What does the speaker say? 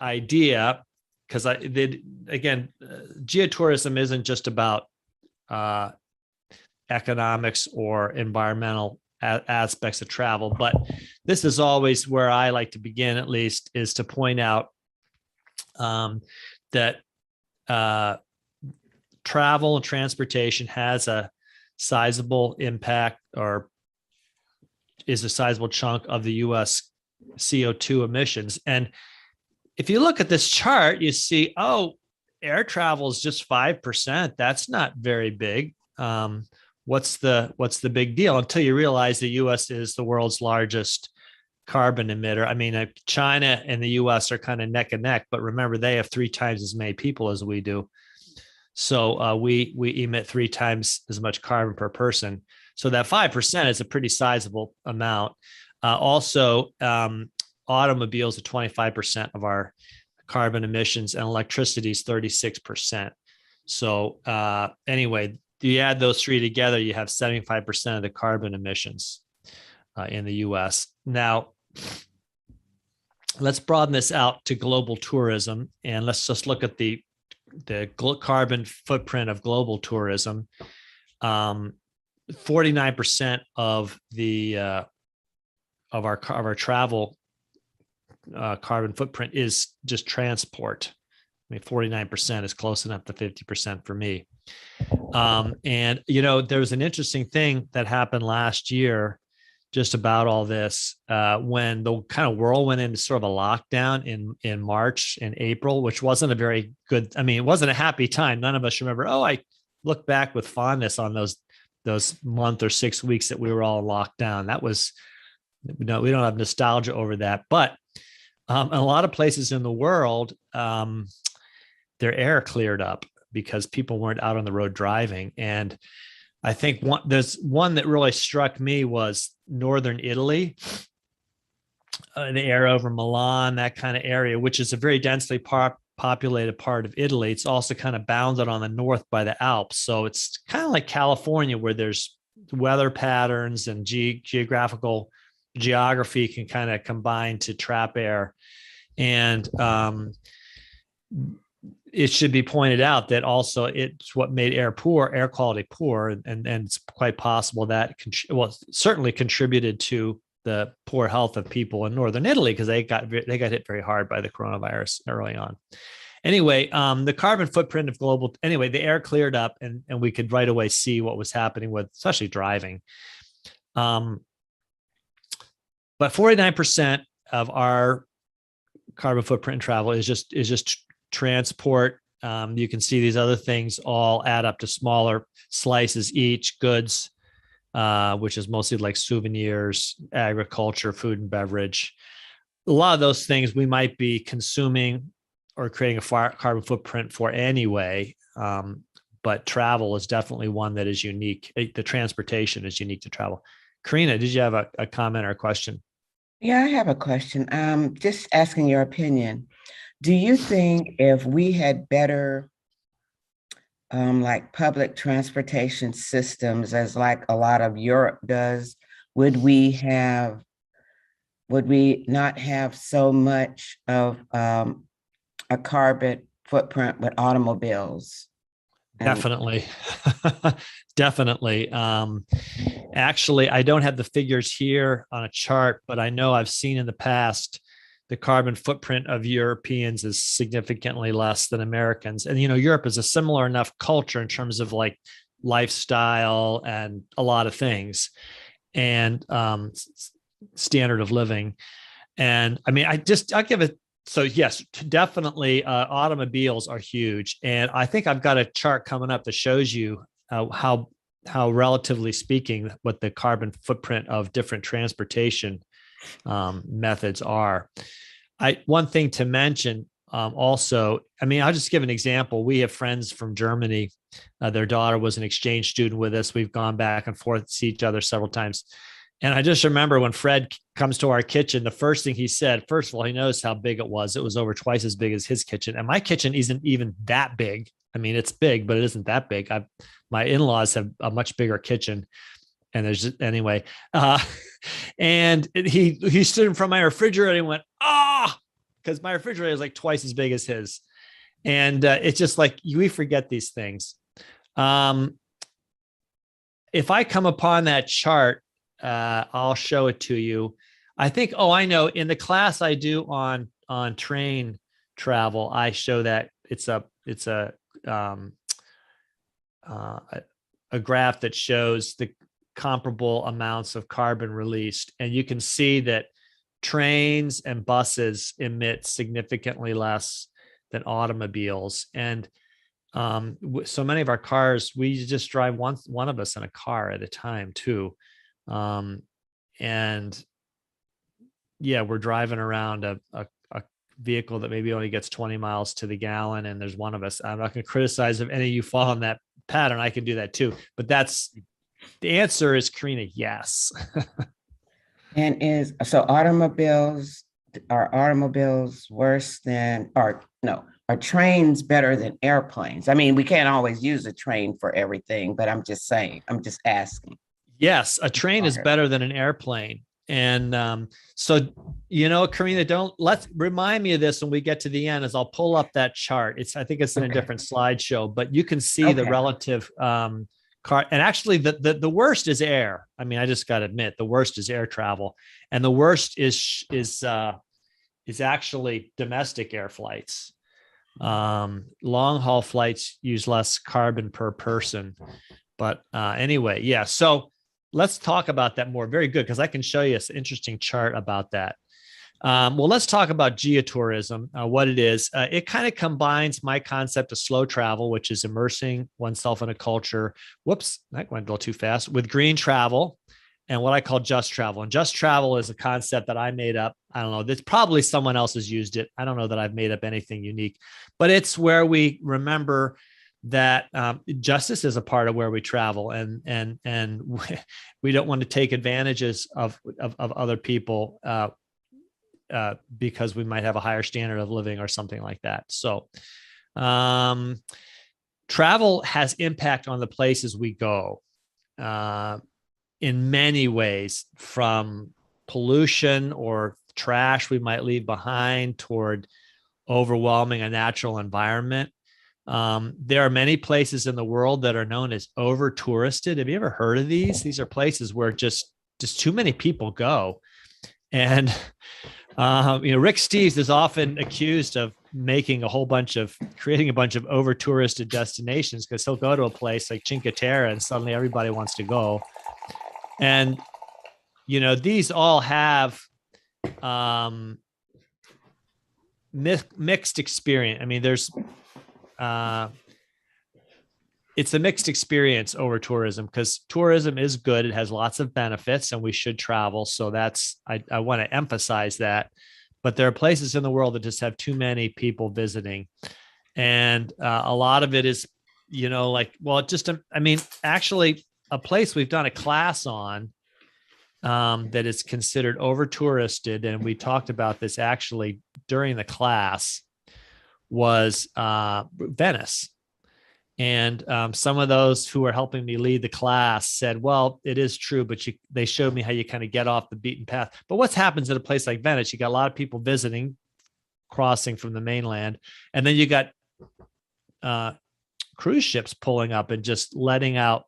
idea, because geotourism isn't just about economics or environmental aspects of travel, but this is always where I like to begin, at least, is to point out that travel and transportation has a sizable impact, or is a sizable chunk of the U.S. CO2 emissions. And if you look at this chart, you see, oh, air travel is just 5%. That's not very big. What's the big deal? Until you realize the U.S. is the world's largest carbon emitter. I mean, China and the U.S. are kind of neck and neck, but remember, they have 3 times as many people as we do. So we emit 3 times as much carbon per person. So that 5% is a pretty sizable amount. Also, automobiles are 25% of our carbon emissions, and electricity is 36%. So anyway, you add those 3 together, you have 75% of the carbon emissions in the U.S. Now, let's broaden this out to global tourism, and let's just look at the carbon footprint of global tourism. 49% of our travel carbon footprint is just transport. I mean, 49% is close enough to 50% for me. And there was an interesting thing that happened last year just about all this, when the kind of world went into sort of a lockdown in March and April, which wasn't a very good, I mean, it wasn't a happy time. None of us remember, I look back with fondness on those month or 6 weeks that we were all locked down. That was, we don't have nostalgia over that. But in a lot of places in the world, their air cleared up because people weren't out on the road driving. And I think there's one that really struck me was northern Italy, the air over Milan, that kind of area, which is a very densely populated part of Italy. It's also kind of bounded on the north by the Alps. So it's kind of like California, where there's weather patterns and geography can kind of combine to trap air. And it should be pointed out that also it's what made air quality poor. And it's quite possible that certainly contributed to the poor health of people in northern Italy, because they got hit very hard by the coronavirus early on. Anyway, the carbon footprint of the air cleared up, and we could right away see what was happening with especially driving. But 49% of our carbon footprint in travel is just transport. You can see these other things all add up to smaller slices each: goods, which is mostly like souvenirs, agriculture, food and beverage. A lot of those things we might be consuming or creating a carbon footprint for anyway. But travel is definitely one that is unique. The transportation is unique to travel. Karina, did you have a comment or a question? Yeah, I have a question. Just asking your opinion. Do you think if we had better like public transportation systems, as like a lot of Europe does, would we not have so much of a carbon footprint with automobiles? Definitely. Definitely. Actually, I don't have the figures here on a chart, but I know I've seen in the past the carbon footprint of Europeans is significantly less than Americans. And, Europe is a similar enough culture in terms of like lifestyle and a lot of things, and standard of living. And I mean, I'll give it. So yes, definitely automobiles are huge. And I think I've got a chart coming up that shows you how relatively speaking, what the carbon footprint of different transportation methods are. One thing to mention also, I mean, I'll just give an example. We have friends from Germany. Their daughter was an exchange student with us. We've gone back and forth to see each other several times. And I just remember when Fred comes to our kitchen, the first thing he said, first of all, he noticed how big it was. It was over twice as big as his kitchen. And my kitchen isn't even that big. I mean, it's big, but it isn't that big. My in-laws have a much bigger kitchen. And there's and he stood in front of my refrigerator and went, because my refrigerator is like twice as big as his. And it's just like we forget these things. If I come upon that chart, I'll show it to you. I think, oh, I know. In the class I do on train travel, I show that it's um, uh, a graph that shows the comparable amounts of carbon released, and you can see that trains and buses emit significantly less than automobiles. And so many of our cars, we just drive one of us in a car at a time too. And yeah, we're driving around a vehicle that maybe only gets 20 miles to the gallon, and there's one of us. I'm not going to criticize if any of you fall in that pattern. I can do that too, but that's the answer is, Karina, yes. And are automobiles worse than, or no, are trains better than airplanes? I mean, we can't always use a train for everything, but I'm just saying, I'm just asking. Yes, a train is better than an airplane. And so, Karina, let's remind me of this when we get to the end, as I'll pull up that chart. I think it's in a different slideshow, but you can see the relative car. And actually the worst is air. I mean, I just got to admit, the worst is air travel. And the worst is actually domestic air flights. Long haul flights use less carbon per person. But anyway, yeah. So let's talk about that more. Very good, because I can show you an interesting chart about that. Well, let's talk about geotourism, what it is. It kind of combines my concept of slow travel, which is immersing oneself in a culture. Whoops, that went a little too fast. With green travel and what I call just travel. And just travel is a concept that I made up. I don't know. There's probably someone else has used it. I don't know that I've made up anything unique, but it's where we remember that justice is a part of where we travel, and we don't want to take advantages of other people because we might have a higher standard of living or something like that. So travel has impact on the places we go in many ways, from pollution or trash we might leave behind toward overwhelming a natural environment. There are many places in the world that are known as over touristed. Have you ever heard of these? These are places where just too many people go. And, Rick Steves is often accused of creating a bunch of over touristed destinations, because he'll go to a place like Cinque Terre and suddenly everybody wants to go. And, these all have, mixed experience. I mean, it's a mixed experience over tourism, because tourism is good. It has lots of benefits and we should travel. So I want to emphasize that, but there are places in the world that just have too many people visiting. And a lot of it is, actually a place we've done a class on that is considered over touristed. And we talked about this actually during the class, was Venice. And some of those who were helping me lead the class said, well, it is true, but they showed me how you kind of get off the beaten path. But what happens at a place like Venice? You got a lot of people visiting, crossing from the mainland, and then you got cruise ships pulling up and just letting out